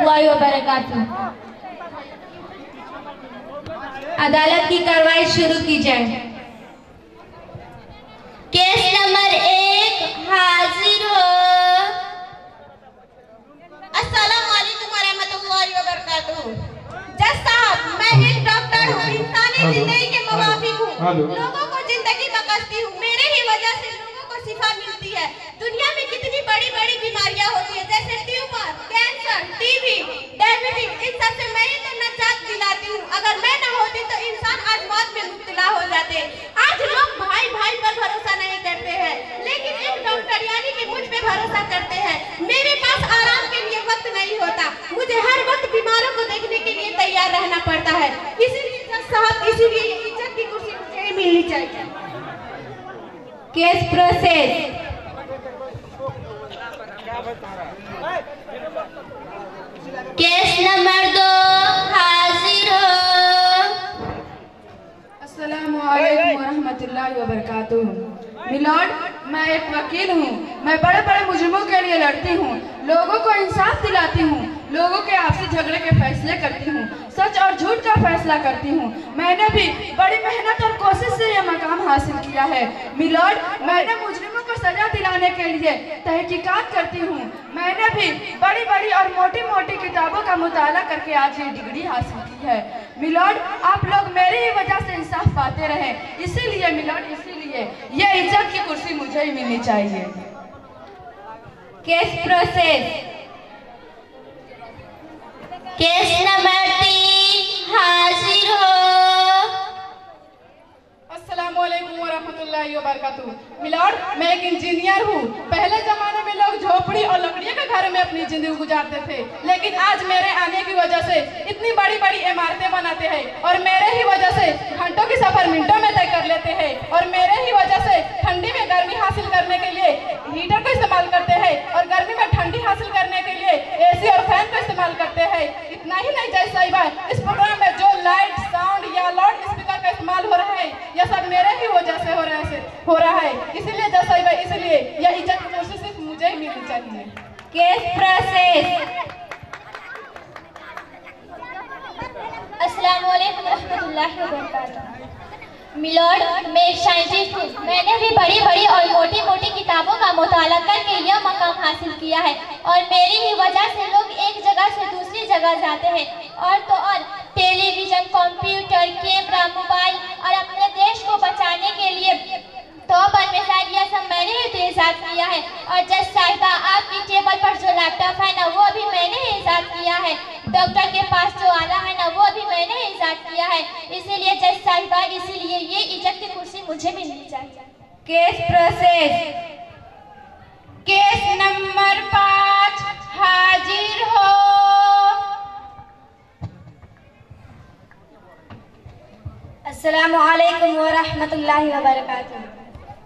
रहमतुल्लाहि व बरकातुहू। अदालत की कार्रवाई शुरू की जाए। केस नंबर 1 हाजिर हो। अस्सलाम वालेकुम व रहमतुल्लाहि व बरकातुहू। जज साहब, मैं एक डॉक्टर हूँ, इंसानी जिंदगी के मुवाफिक हूँ, लोगों को जिंदगी बख्शती हूँ। मेरे ही वजह से लोगों को शिफा मिलती है। दुनिया में कितनी बड़ी बड़ी बीमारियाँ होती है, जैसे ट्यूमर, कैंसर, टीबी, डायबिटीज, इन सब से मैं ही तो निजात दिलाती हूँ। अगर मैं न होती तो इंसान आज मौत में मुब्तला हो जाते। आज लोग भाई भाई पर भरोसा नहीं करते हैं, लेकिन एक डॉक्टर यानी कि मुझ पे भरोसा करते हैं। मेरे पास आराम के लिए वक्त नहीं होता, मुझे हर वक्त बीमारों को देखने के लिए तैयार रहना पड़ता है। इसीलिए जज साहब, इसीलिए इज्जत की कुर्सी मुझे ही मिलनी चाहिए। Case process. केस नंबर 2 हाजिर हो। अस्सलामु अलैकुम रहमतुल्लाहि व बरकातुहू। मिलॉर्ड, मैं एक वकील हूँ। मैं बड़े बड़े मुजरिमों के लिए लड़ती हूँ, लोगों को इंसाफ दिलाती हूँ, लोगों के आपसी झगड़े के फैसले करती हूँ, सच और झूठ का फैसला करती हूँ। मैंने भी बड़ी मेहनत और कोशिश से यह मकाम हासिल किया है। मिलॉर्ड, मैंने मुजरिमों को सजा दिलाने के लिए तहकीकात करती हूँ। मैंने भी बड़ी बड़ी और मोटी मोटी किताबों का मुताला करके आज ये डिग्री हासिल की है। मिलॉर्ड, आप लोग मेरी ही वजह से इंसाफ पाते रहे, इसीलिए मिलॉर्ड, इसीलिए ये इज्जत की कुर्सी मुझे ही मिलनी चाहिए। Case process. केस नंबर 3 हाजिर हो। अस्सलामु अलैकुम व रहमतुल्लाहि व बरकातुहू। मिलॉर्ड, मैं एक इंजीनियर हूँ। पहले जमाने में लोग झोपड़ी और लकड़ियों के घर में अपनी जिंदगी गुजारते थे, लेकिन आज मेरे आने की वजह से इतनी बड़ी बड़ी इमारतें बनाते हैं, और मेरे ही वजह से घंटों की सफर मिनटों में तय कर लेते हैं, और मेरे ही वजह से ठंडी में गर्मी हासिल करने के लिए हीटर का इस्तेमाल करते हैं, और गर्मी में ठंडी हासिल करने के लिए AC और फैन का इस्तेमाल करते हैं। इतना ही नहीं जज साहिबा, इस प्रोग्राम में जो लाइट, साउंड या लाउड स्पीकर का इस्तेमाल हो रहा है, यह सब मेरे ही वजह से हो रहा है। इसीलिए जज साहिबा, इसलिए यह इज्जत की कुर्सी सिर्फ मुझे ही मिलनी चाहिए। Case process. अस्सलामु अलैकुम रहमतुल्लाहि व बरकातुहू। मिलॉर्ड, मैं एक साइंटिस्ट हूँ। मैंने भी बड़ी बड़ी और मोटी मोटी किताबों का मुताला करके यह मकाम हासिल किया है, और मेरी ही वजह से लोग एक जगह से दूसरी जगह जाते हैं, और तो और टेलीविजन, कंप्यूटर, कैमरा, मोबाइल और अपने देश को बचाने के लिए तौबा मिसाइल, यह सब मैंने ही तो ईजाद किया है। और जज साहिबा, आपकी टेबल पर जो लैपटॉप है ना, वो भी मैंने ही ईजाद किया है। डॉक्टर के पास जो आला है ना, वो भी मैंने ही ईजाद किया है। इसीलिए जज साहिबा, इसीलिए ये इज्जत की कुर्सी मुझे भी मिलनी चाहिए। Case process. केस नंबर 5 हाजिर हो। अस्सलामु अलैकुम व रहमतुल्लाहि व बरकातुहू।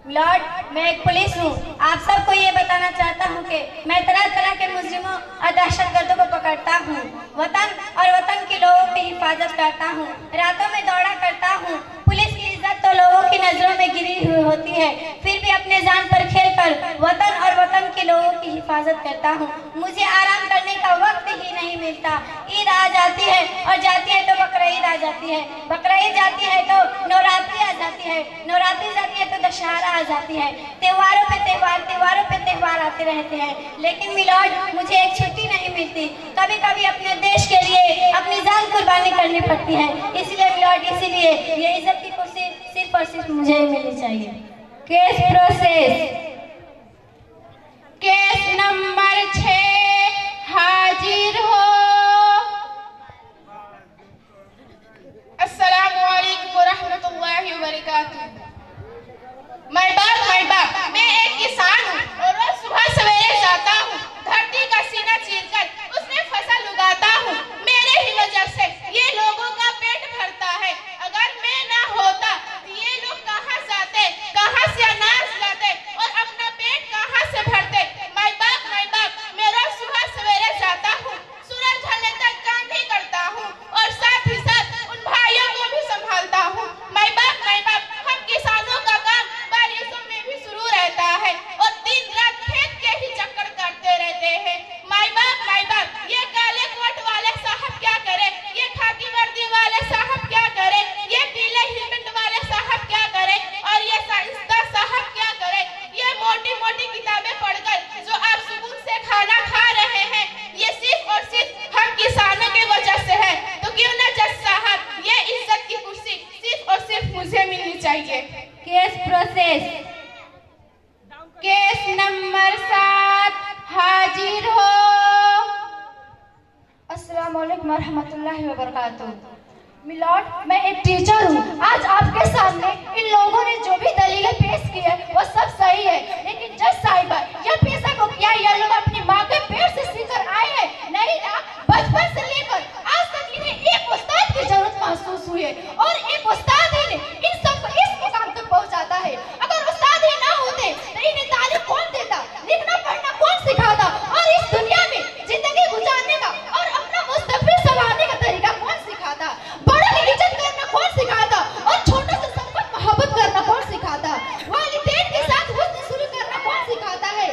लॉर्ड, मैं एक पुलिस हूँ। आप सबको ये बताना चाहता हूँ कि मैं तरह तरह के मुजरिमों और दहशतगर्दों को पकड़ता हूँ, वतन और वतन के लोगों की हिफाजत करता हूँ, रातों में दौड़ा करता हूँ। पुलिस की इज्जत तो लोगों की नजरों में गिरी हुई होती है, फिर भी अपने जान पर खेलकर वतन और वतन के लोगों की हिफाजत करता हूँ। मुझे आराम करने का वक्त ही नहीं मिलता। ईद आ जाती है और जाती है तो बकरा ईद आ जाती है, बकरा ईद जाती है तो नवरात्रि आ जाती है, नवरात्रि जाती है तो दशहरा आ जाती है। त्योहारों पे त्योहार, त्योहारों पे त्योहार आते रहते हैं, लेकिन मिलॉर्ड, मुझे एक छुट्टी नहीं मिलती। कभी कभी अपने देश के लिए अपनी जान कुर्बानी करनी पड़ती है। इसलिए मिलॉर्ड, इसीलिए ये इज्जत की कुर्सी सिर्फ और सिर्फ मुझे ही मिलनी चाहिए। Case process. केस नंबर 6 हाजिर हो। अस्सलामु अलैकुम व रहमतुल्लाहि व बरकातुहू। मैं बाप, मैं एक किसान हूँ, और रोज सुबह सवेरे जाता हूँ, धरती का सीना चीरकर उसमें फसल उगाता हूँ। मेरे ही वजह से ये लोगों का पेट भरता है। अगर मैं ना होता तो ये लोग कहाँ जाते, कहाँ से अनाज लाते और अपना पेट कहाँ से भरते। मैं बाप, मैं रोज सुबह अस्सलाम वालेकुम रहमतुल्लाहि व बरकातुहू। मिलॉर्ड, मैं एक टीचर हूँ। आज आपके सामने इन लोगों ने जो भी दलीलें पेश की है वो सब सही है, लेकिन जज साहिबा, यह पेशा को क्या ये लोग अपनी माँ के पेट से सीखकर आए हैं? नहीं ना, बचपन से लेकर आज तक इन्हें एक उस्ताद की जरूरत महसूस हुई है और एक उस्ताद ही ने इन सबको इस मुकाम तक पहुँचाता है। अगर उस्ताद ही ना होते तो इन्हें तालीम कौन देता, लिखना पढ़ना कौन सिखाता और इस दुनिया में जिंदगी गुजारने का और अपना मुस्तकबिल संवारने का तरीका कौन सिखाता? बड़ों की इज्जत करना कौन सिखाता और छोटों से सबको मोहब्बत करना कौन सिखाता? वालिदैन के साथ हुस्न सुलूक करना कौन सिखाता है?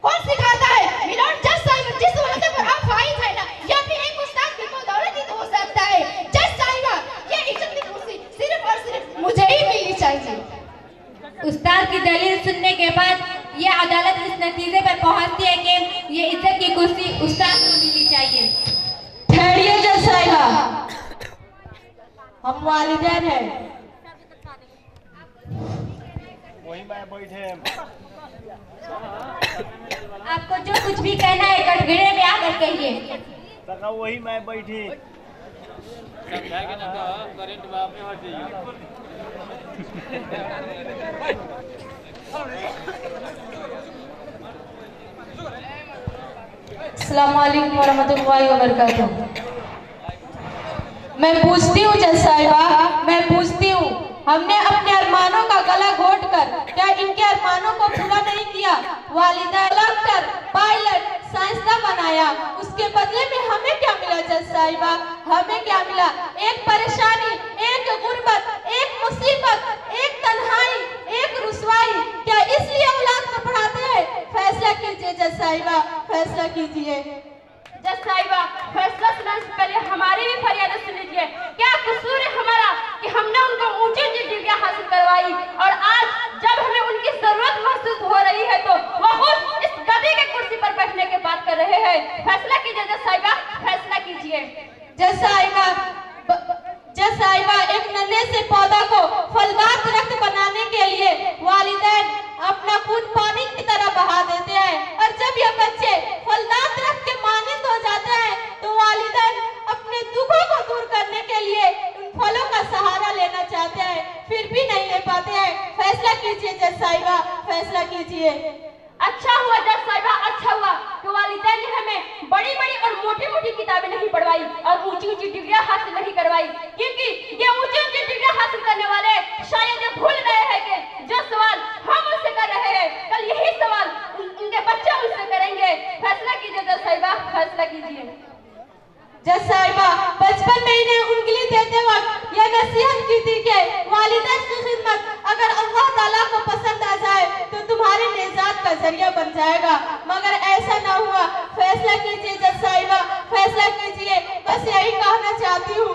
कौन सिखाता है? मिलॉर्ड जज साहिबा, जिस वक्त पर आप फाइज है ना, या फिर एक उस्ताद की बदौलत ही तो हो सकता है। जज साहिबा, ये इज्जत की कुर्सी सिर्फ और सिर्फ मुझे ही मिलनी चाहिए। उस्ताद की दलील सुनने के बाद ये अदालत इस नतीजे पर पहुंचती है कि ये इज्जत की कुर्सी उस्ताद को मिलनी चाहिए। ठहरिए जज साहिबा, हम वालिदैन हैं। वही मैं बैठे। आपको जो कुछ भी कहना है कटघरे में आकर कहिए। वही मैं बैठी। अस्सलाम वालेकुम वरहमतुल्लाहि वबरकातुहू। मैं पूछती हूँ जज साहिबा, मैं पूछती हूँ, हमने अपने अरमानों का गला घोट कर क्या इनके अरमानों को पूरा नहीं किया? वालिदा डॉक्टर, पायलट, साइंसदान बनाया, उसके बदले में हमें क्या मिला जज साहिबा? हमें क्या मिला? एक परेशानी, एक गुर्बत, एक मुसीबत, एक तन्हाई, एक रुसवाई। क्या इसलिए औलाद को पढ़ाते हैं? फैसला कीजिए जज साहिबा, फैसला कीजिए। जज साहिबा, फैसला सुनाने से पहले हमारी भी फरियाद सुन लीजिए। क्या कसूर है हमारा कि हमने उनको ऊंची ऊंची डिग्रियां हासिल करवाई और आज जब हमें उनकी जरूरत महसूस हो रही है तो वो खुद इस गधे के कुर्सी पर बैठने की बात कर रहे हैं। फैसला कीजिए जज साहिबा, फैसला कीजिए। जज साहिबा, जज साहिबा, एक नन्हे से पौधा को फलदार दरख्त बनाने के लिए वालिदैन अपना खून पानी की तरह बहा देते हैं और जब ये बच्चे फलदार दरख्त के मानिंद हो जाते हैं तो वालिदैन अपने दुखों को दूर करने के लिए उन फलों का सहारा लेना चाहते हैं, फिर भी नहीं ले पाते हैं। फैसला कीजिए जज साहिबा, फैसला कीजिए। अच्छा हुआ जज साहिबा, अच्छा हुआ कि वालिदैन ने हमें बड़ी बड़ी और मोटी मोटी किताबें नहीं पढ़वाई और ऊंची ऊंची डिग्रियां हासिल नहीं करवाई, क्योंकि ये ऊंची ऊंची डिग्रियां हासिल करने वाले शायद ये भूल गए हैं कि जो सवाल हम उनसे कर रहे हैं कल यही सवाल उनके बच्चे उनसे करेंगे। फैसला कीजिए जज साहिबा, फैसला कीजिए। जज साहिबा, बचपन में इन्हें उंगली देते वक्त यह नसीहत की थी कि वालिदैन की खिदमत अगर अल्लाह ताला को पसंद आ जाए तो तुम्हारी निजात का जरिया बन जाएगा, मगर ऐसा ना हुआ। फैसला कीजिए जज साहिबा, फैसला कीजिए। बस यही कहना चाहती हूँ।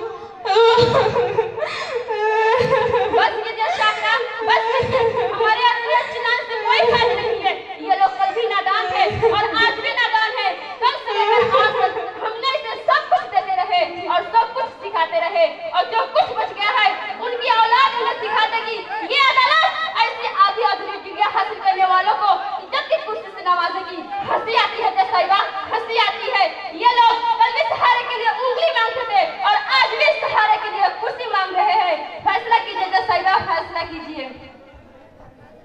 बस कीजिए शाकरा, बस कीजिए। हमारे अंदर चिल्लाने से कोई फायदा नहीं है। ये लोग कल भी नादान थे और आज भी नादान है। कल से लेकर आज तक हमने इसे सब कुछ देते रहे और सब कुछ सिखाते रहे और जो कुछ बच गया है उनकी औलाद उन्हें सिखाते कि ये अदालत ऐसी आधी अधूरी डिग्रियां हासिल करने वालों को इज्जत की कुर्सी से नवाजेगी। हंसी आती है जज साहिबा, हंसी आती है। ये लोग कल भी सहारे के लिए उंगली मांगते थे और आज भी सहारे के लिए कुर्सी मांग रहे हैं। फैसला कीजिए जज साहिबा, फैसला कीजिए।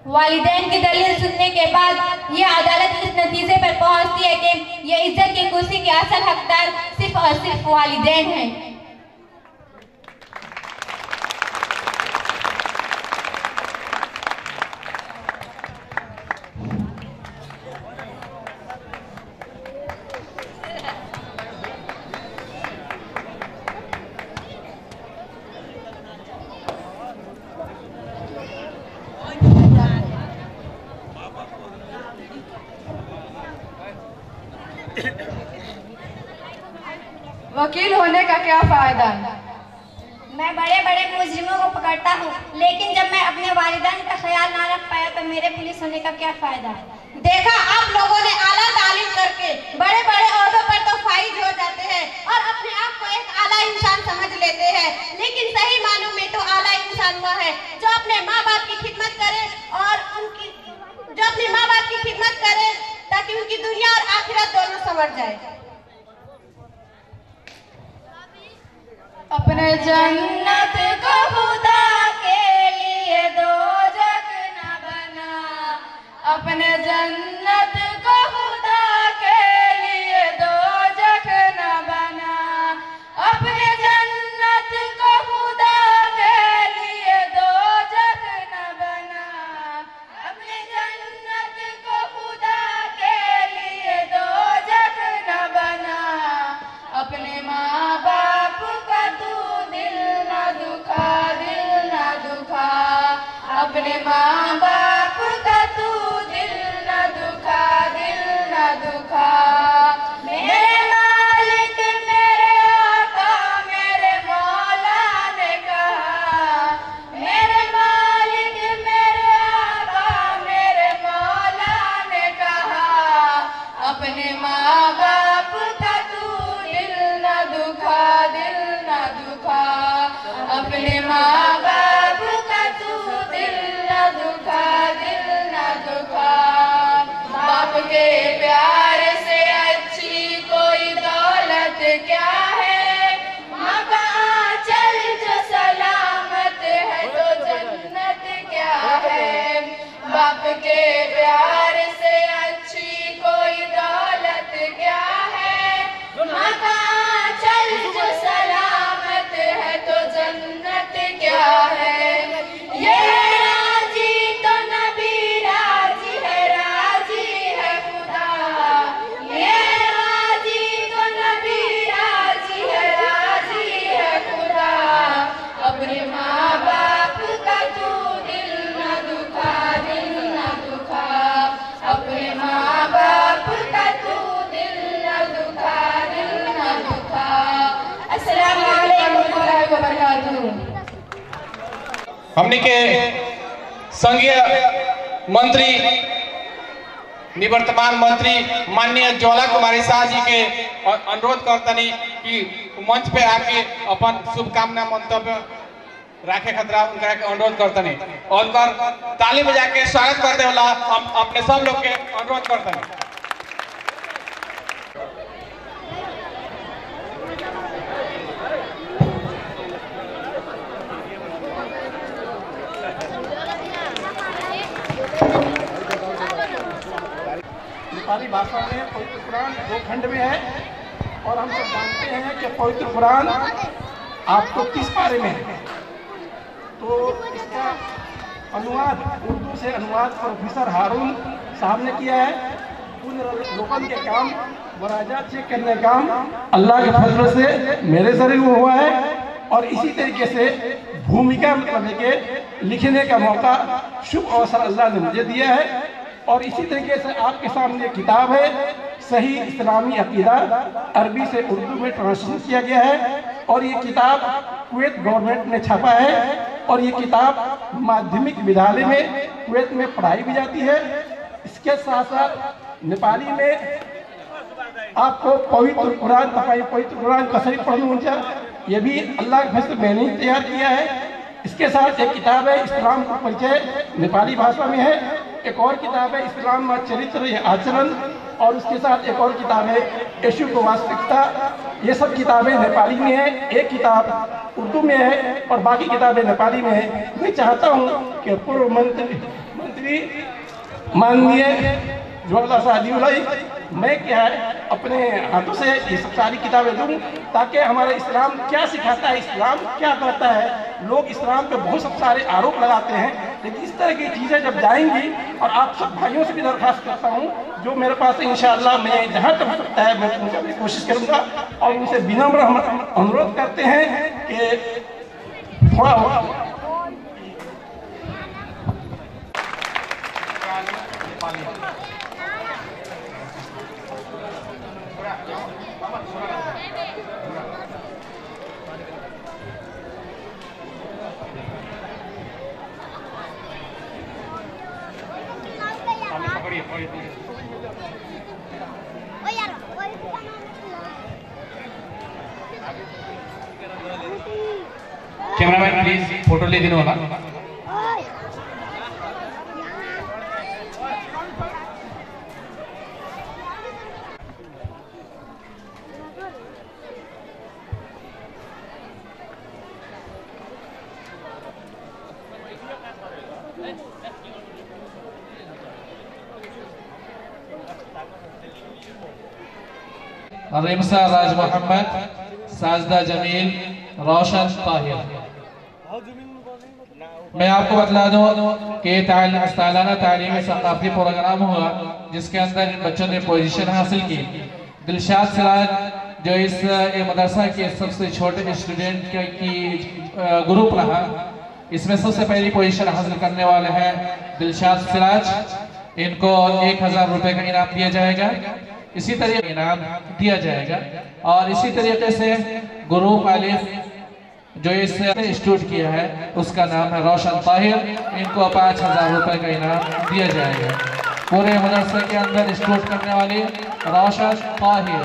वालिदैन की दलील सुनने के बाद यह अदालत इस नतीजे पर पहुंचती है कि ये इज्जत की कुर्सी के असल हकदार सिर्फ और सिर्फ वालिदैन हैं। वकील होने का क्या फायदा? मैं बड़े बड़े मुजरिमों को पकड़ता हूँ, लेकिन जब मैं अपने वालिदैन का ख्याल ना रख पाया तो मेरे पुलिस होने का क्या फायदा? देखा, आप लोगों ने आला तालीम करके बड़े बड़े ओहदों पर तो फाइज हो जाते हैं और अपने आप को एक आला इंसान समझ लेते हैं, लेकिन सही मानों में तो आला इंसान हुआ है जो अपने माँ बाप की खिदमत करे और जो अपने माँ बाप की खिदमत करे ताकि उनकी दुनिया और आखिरत दोनों संवर जाए। अपने जन्नत को खुदा के लिए दोजख न बना, अपने जन्नत को खुदा के लिए दोजख न बना, अपने जन्नत को खुदा के लिए दोजख न बना, अपने जन्नत को खुदा के लिए दोजख न बना, अपने माँ बाप का तू दिल न दुखा, दिल न दुखा, अपने माँ बाप का तू दिल न दुखा, दिल न दुखा। मेरे मालिक मेरे आका मेरे मौला ने कहा, मेरे मालिक मेरे आका मेरे मौला ने कहा, अपने माँ बाप का तू दिल न दुखा, दिल न दुखा, अपने माँ बाप का तू दिल न दुखा, दिल न दुखा। बाप के प्यार से अच्छी कोई दौलत क्या है, माँ का आंचल जो सलामत है तो जन्नत क्या है, बाप के प्यार से अच्छी कोई दौलत क्या है, माँ का आंचल जो सलामत है तो जन्नत क्या है। ये राजी तो नबी राजी है खुदा, ये राजी तो नबी राजी है खुदा, अपने माँ बाप का तू दिल न दुखा, दिल न दुखा, अपने माँ बाप का तू दिल न दुखा, दिल न दुखा। अस्सलामु अलैकुम वरहमतुल्लाहि वबरकातुहू। हमने के संघीय मंत्री निवर्तमान मंत्री माननीय ज्वाला कुमारी शाह जी के अनुरोध करतनी कि मंच पे आके अपन शुभकामना मंतव्य राखे खतरा उनका के अनुरोध करतनी और ताली बजा के स्वागत करते होला हम अपने सब लोग के अनुरोध करतनी। नेपाली भाषा में पवित्र कुरान 2 खंड में है और हम सब जानते हैं कि पवित्र कुरान आपको 30 पारे में है। तो इसका अनुवाद उर्दू से अनुवाद प्रोफेसर हारून साहब ने किया है। पुनर्लोकन के काम मुराजात से करने काम अल्लाह के फजल से मेरे जरिए हुआ है और इसी तरीके से भूमिका मतलब के लिखने का मौका शुभ अवसर अल्लाह ने मुझे दिया है और इसी तरीके से आपके सामने किताब है सही इस्लामी अकीदा, अरबी से उर्दू में ट्रांसलेट किया गया है और ये किताब कुवैत गवर्नमेंट ने छापा है और ये किताब माध्यमिक विद्यालय में कुवैत में पढ़ाई भी जाती है। इसके साथ साथ नेपाली में आपको पवित्र कुरान पवित्र कुरान कसरी पढ़ना चाहिए, ये भी अल्लाह के फजल मैंने ही तैयार किया है। इसके साथ एक किताब है इस्लाम का परिचय, नेपाली भाषा में है। एक और किताब है इस्लाम में चरित्र या आचरण और उसके साथ एक और किताब है यीशु को वास्तविकता। ये सब किताबें नेपाली में है, एक किताब उर्दू में है और बाकी किताबें नेपाली में है। मैं चाहता हूँ कि पूर्व मंत्री माननीय ज्वाला शाह मैं क्या है अपने हाथों से ये सब सारी किताबें दूँ ताकि हमारा इस्लाम क्या सिखाता है, इस्लाम क्या करता है। लोग इस्लाम पे बहुत सब सारे आरोप लगाते हैं, लेकिन इस तरह की चीज़ें जब जाएंगी और आप सब भाइयों से भी दरख्वास्त करता हूँ जो मेरे पास इंशाअल्लाह मैं जहाँ तक हो सकता है मैं उनका भी कोशिश करूँगा और उनसे विनम्र हम अनुरोध करते हैं कि थोड़ा कैमरामैन प्लीज फोटो ले देने वाला। रिमसा राज मोहम्मद, साजदा जमील, रोशन ताहिर। मैं आपको बतला दूं कि सालाना तालीमी सकाफती प्रोग्राम हुआ जिसके अंदर इन बच्चों ने पोजीशन हासिल की। दिलशाद सिराज जो इस मदरसा के सबसे छोटे स्टूडेंट की ग्रुप रहा, इसमें सबसे पहली पोजीशन हासिल करने वाले हैं दिलशाद सिराज। इनको 1000 रुपए का इनाम दिया जाएगा। इसी तरीके इनाम दिया जाएगा और इसी तरीके से ग्रुप आलिफ जो इसने इंस्टीट्यूट किया है उसका नाम है रोशन ताहिर। इनको 5000 रुपए का इनाम दिया जाएगा। पूरे मदरसे के अंदर इंस्टीट्यूट करने वाले रोशन ताहिर,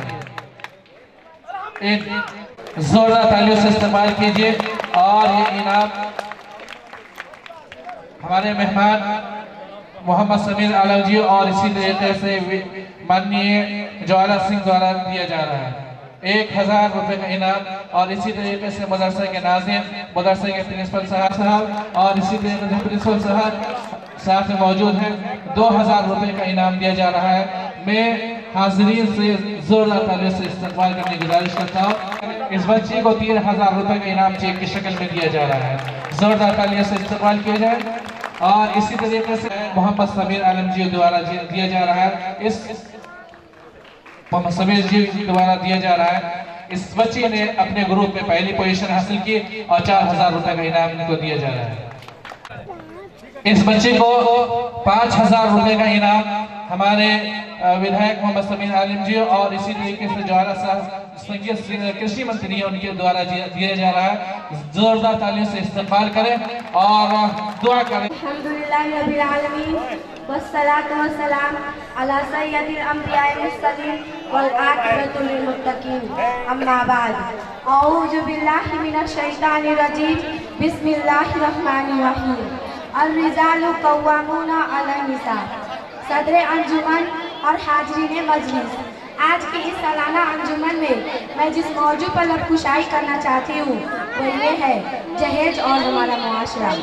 एक जोरदार तालियों से इस्तेमाल कीजिए। और ये इनाम हमारे मेहमान मोहम्मद समीर आलम जी और इसी तरीके से माननीय ज्वाला सिंह द्वारा दिया जा रहा है 1000 रुपए का इनाम। और इसी तरीके से मदरसे के नाज़िम, मदरसे के प्रिंसिपल साहब और इसी तरीके से प्रिंसिपल साहब साथ में मौजूद हैं। 2000 रुपए का इनाम दिया जा रहा है। मैं हाजिरीन से जोरदार तालियों से इस्तेमाल करने की गुजारिश करता हूँ। इस बच्चे को 3000 रुपए का इनाम चेक की शक्ल में दिया जा रहा है। जोरदार तालियों से इस्तेमाल किया जाए। और इसी तरीके से मोहम्मद समीर आलम जी द्वारा दिया जा रहा है, इस मोहम्मद समीर जी द्वारा दिया जा रहा है। इस बच्चे ने अपने ग्रुप में पहली पोजीशन हासिल की और 4000 रुपए का इनाम इनको दिया जा रहा है। इस बच्चे को 5000 रुपए का इनाम हमारे विधायक मोहम्मद समीर आलम जी और इसी तरीके से ज्वाला साहब कृषि मंत्री उनके द्वारा दिया जा रहा है। जोरदार तालियों से इस्तेमाल करें और दुआ करें। अल्हम्दुलिल्लाह रब्बिल आलमीन वस्सलातु वस्सलाम अला सय्यदिल अंबियाए मुरसलीन वल आकिबतु लिल मुत्तकीन। अम्मा बाद, औज़ु बिल्लाहि मिनश शैतानिर रजीम। बिस्मिल्लाहिर रहमानिर रहीम। अर्रिजालु कव्वामूना अलन निसा। सदर अंजुमन और हाजरीन मजलिस, आज की इस सालाना अंजुमन में मैं जिस मौजू पर लबकुशाई करना चाहती हूँ वो ये है जहेज और हमारा मुआशरा।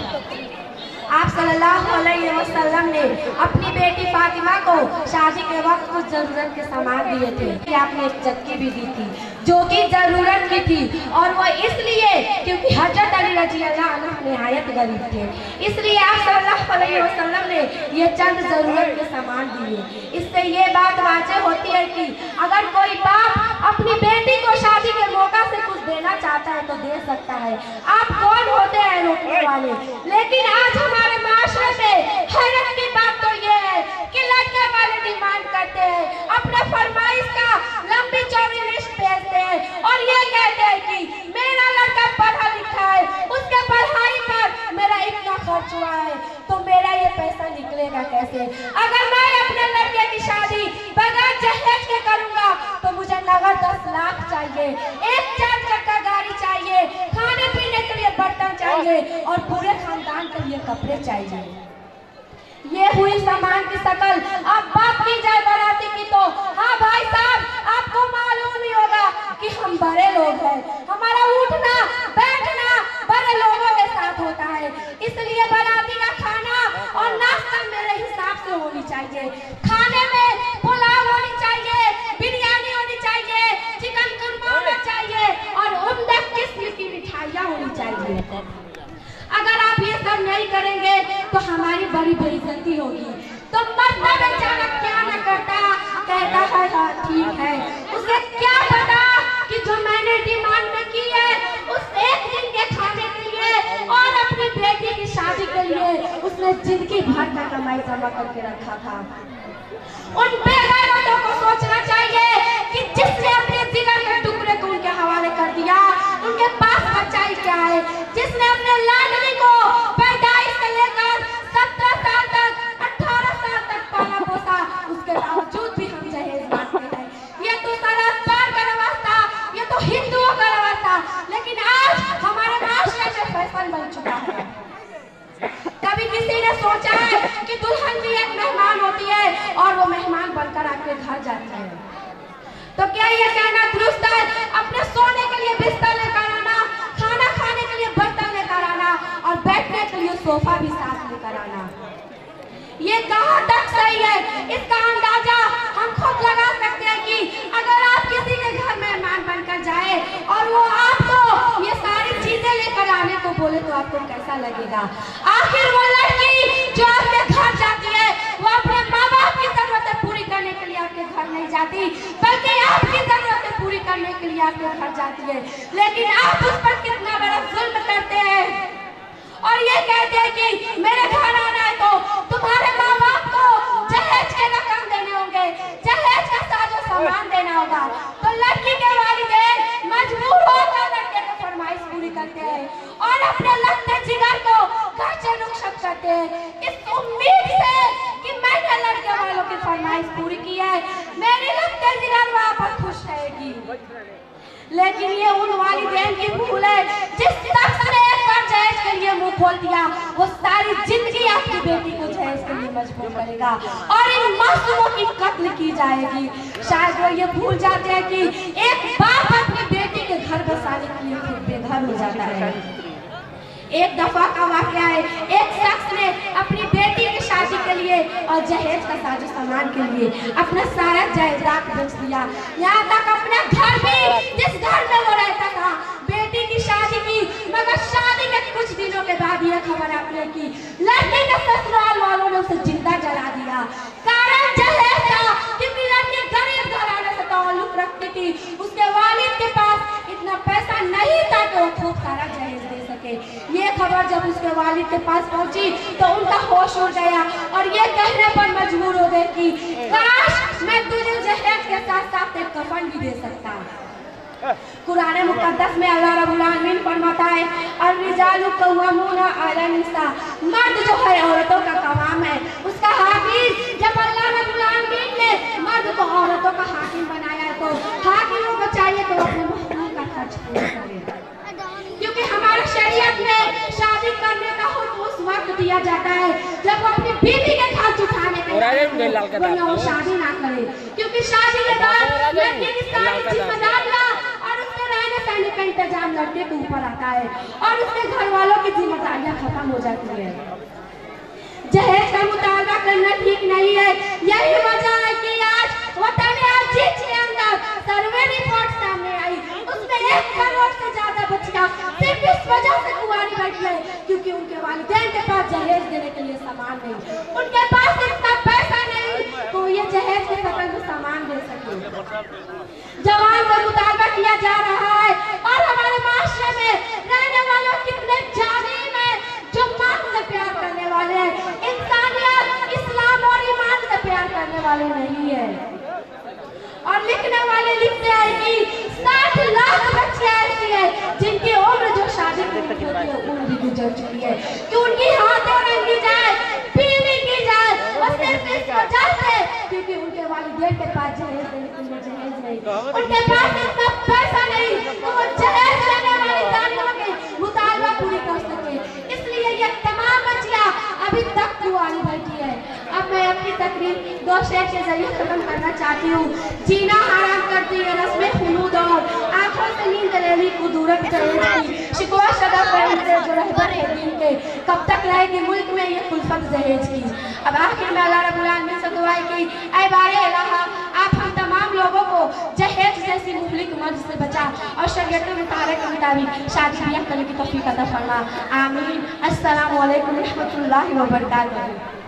आप सल्लल्लाहु अलैहि वसल्लम ने अपनी बेटी फातिमा को शादी के वक्त कुछ जरूरत के सामान दिए थे। आपने एक चक्की भी दी थी जो कि जरूरत की थी और वो इसलिए क्योंकि हजरत अली रज़ियल्लाहु अन्हु निहायत गरीब थे, इसलिए आप सल्लल्लाहु अलैहि वसल्लम ने ये चंद जरूरत के सामान दिए। इससे ये बात वाज़ेह होती है कि अगर कोई बाप अपनी बेटी को शादी के मौका से कुछ देना चाहता है तो दे सकता है। आप कौन होते हैं रोकने वाले? लेकिन आज हमारे माशरे में हैरत की बात तो ये है कि लड़के वाले डिमांड करते हैं, अपने फरमाइश का लंबी चौड़ी लिस्ट भेजते हैं और ये कहते हैं कि मेरा लड़का पढ़ा लिखा है, उसके पढ़ाई पर मेरा इतना खर्च हुआ है तो मेरा ये पैसा निकलेगा कैसे? अगर मैं अपने लड़के की शादी बगैर जहेज के करूंगा तो मुझे नगद 10 लाख चाहिए, एक 4 चक्का गाड़ी चाहिए, खाने पीने के लिए बर्तन चाहिए और पूरे खानदान के लिए कपड़े चाहिए। ये हुई सामान की शकल। अब बात की जाए बाराती की तो हाँ भाई साहब, आपको मालूम ही होगा कि हम बड़े लोग हैं, हमारा उठना बैठना बड़े लोगों के साथ होता है, इसलिए बाराती का खाना और नाश्ता मेरे हिसाब से होनी चाहिए। खाने में पुलाव होनी चाहिए, बिरयानी होनी चाहिए, चिकन कुरमा होना चाहिए और उम्दा किस्म की मिठाइयाँ होनी चाहिए। अगर आप ये सब नहीं करेंगे तो हमारी बड़ी बेइज्जती होगी। तो मर्द बेचारा क्या न करता, कहता है हाँ ठीक है, उसे क्या पता कि जो मैंने डिमांड में की है उस एक दिन के खाने के लिए और अपनी बेटी की शादी के लिए उसने जिंदगी भर का कमाई जमा करके रखा था। उन बेगैरतों को सोचना चाहिए कि जिसने अपने जिगर के टुकड़े को उनके हवाले कर दिया, उनके पास बचाई क्या है? जिसने अपने लाडली को पैदाइश से लेकर 17 साल तक 18 साल तक पाला पोसा, उसके बावजूद भी हम जहेज मांगते हैं। ये तो सरासर का रवाज था, ये तो हिंदुओं का रवाज था, लेकिन आज हमारे माशरे में फैशन बन चुका है। कभी किसी ने सोचा है कि दुल्हन भी एक मेहमान होती है और वो मेहमान बनकर आपके घर जाती है? तो क्या ये कहना दुरुस्त है अपने सोने के लिए बिस्तर लेकर आना, खाना खाने के लिए बर्तन लेकर आना और बैठने के लिए सोफा भी साथ लेकर आना? ये कहाँ तक सही है? इसका अंदाजा हम खुद लगा सकते हैं कि अगर आप किसी के आपको कैसा लगेगा? आखिर वो लड़की जो आपके घर जाती है वो अपने माँ बाप की जरूरतें पूरी करने के लिए आपके घर नहीं जाती, बल्कि आपकी जरूरतें पूरी करने के लिए आपके घर जाती है। लेकिन आप उस पर कितना बड़ा जुल्म करते हैं और ये कहते हैं कि मेरे घर आना है तो तुम्हारे माँ बाप को जहेज के रकम देने होंगे, जहेज का साजो सामान देना होगा। तो लड़की के वालिदैन मजबूर होकर लड़के की फरमाइश पूरी करते हैं और अपने लगते जिगर को खर्चे नुकसान करते हैं इस उम्मीद से कि मैंने लड़के वालों की फरमाइश पूरी की है, मेरी लगते जिगर वहाँ पर खुश रहेगी। लेकिन ये उन वालिदैन की भूल है जिस शख्स ने एक बार जहेज के लिए मुंह खोल दिया वो सारी जिंदगी आपकी बेटी को जहेज के लिए मजबूर करेगा और इन मासूमों की कत्ल की जाएगी। शायद वो ये भूल जाते हैं कि एक बाप अपनी बेटी के घर बसाने के लिए खुद बेघर हो जाता है। एक दफा का वाकया है, एक शख्स ने अपनी बेटी की शादी के लिए और जहेज का साजो सामान के लिए अपना सारा जायदाद बेच दिया, यहाँ तक अपना घर भी जिस घर में वो रहता था। बेटी की शादी की, मगर शादी के कुछ दिनों के बाद यह खबर आपने की लड़की के ससुराल वालों ने उसे जिंदा जला दिया। कारण जहेज था क्योंकि लड़की गरीब घराने से ताल्लुक रखती थी, उसके वालिद के पास इतना पैसा नहीं था कि वो खूब सारा जहेज दे सके। ये खबर जब उसके वालिद के पास पहुंची तो उनका होश उड़ गया और ये कहने पर मजबूर हो गए कि काश मैं तुझे जहेज के साथ साथ एक कफन भी दे सकता। कुरान मुकद्दस में अल्लाह रब्बुल आलमीन फरमाता है अर्रिजालु कव्वामूना अला निसा, मर्द जो है औरतों का कवाम है, उसका हाकिम। जब अल्लाह रब्बुल आलमीन ने मर्द को औरतों का हाकिम बनाया है तो हाकिमों को चाहिए तो अपने महबूब का खर्च पूरा करें, क्योंकि हमारे शरीयत में शादी करने का हुक्म उस वक्त दिया जाता है जब वो अपनी बीवी के खर्च उठाने के लिए वो शादी ना करे, क्योंकि शादी के बाद लड़के की सारी जिम्मेदारियां और उसके रहने सहने का इंतजाम लड़के के ऊपर आता है और उसके घर वालों की जिम्मेदारियां खत्म हो जाती है। जहेज का मुतालबा करना ठीक नहीं है। यही वजह है कि आज वतन अजीज के अंदर सर्वे रिपोर्ट सामने आई, उसमें 1 करोड़ से ज्यादा बच्चियां सिर्फ इस वजह से कुंवारी बैठी है क्योंकि उनके वालिदैन के पास जहेज देने के लिए सामान नहीं, उनके पास इतना पैसा नहीं तो ये जहेज के बदले में सामान दे सके। जवान का मुतालबा किया जा रहा है और हमारे माशरे में रहने वालों कितने जालिम हैं जो मां से प्यार करने वाले हैं, इंसानियत इस्लाम और ईमान से प्यार करने वाले नहीं है। और लिखने वाले लिखते हैं कि 60 लाख बच्चे ऐसी हैं जिनकी उम्र जो शादी की होती है उम्र भी गुजर चुकी है कि उनकी हाथों रंगी जाए, पीली की जाए और सिर्फ इस वजह से क्योंकि उनके वालिदैन के पास जहेज देने के लिए जहेज नहीं, उनके पास इतना पैसा नहीं तो वो जहेज लेने वाली जानियों के मुतालबा पूरी कर सके। इसलिए ये तमाम बच्चियां अभी तक कुंवारी बैठी है। अब मैं अपनी तकरीर 2 शेर के जरिए खत्म करना चाहती हूँ। जीना हराम करती है रस्में खुलूद और आंखों से नींद लेनी कुदूरत जहेज की, शिकवा शदा पहनते जो रहबर है दीन के, कब तक रहेगी मुल्क में ये कुल्फत जहेज की। अब आखिर में अल्लाह रब्बुल आलमीन से दुआ की ऐ बारे इलाहा आप हम तमाम लोगों को जहेज जैसी मुहलिक मर्द से बचा और शरीयत में तारे के मुताबिक शादी ब्याह करने की तौफीक अता फरमा। आमीन। अस्सलामु अलैकुम रहमतुल्लाहि व बरकातहू।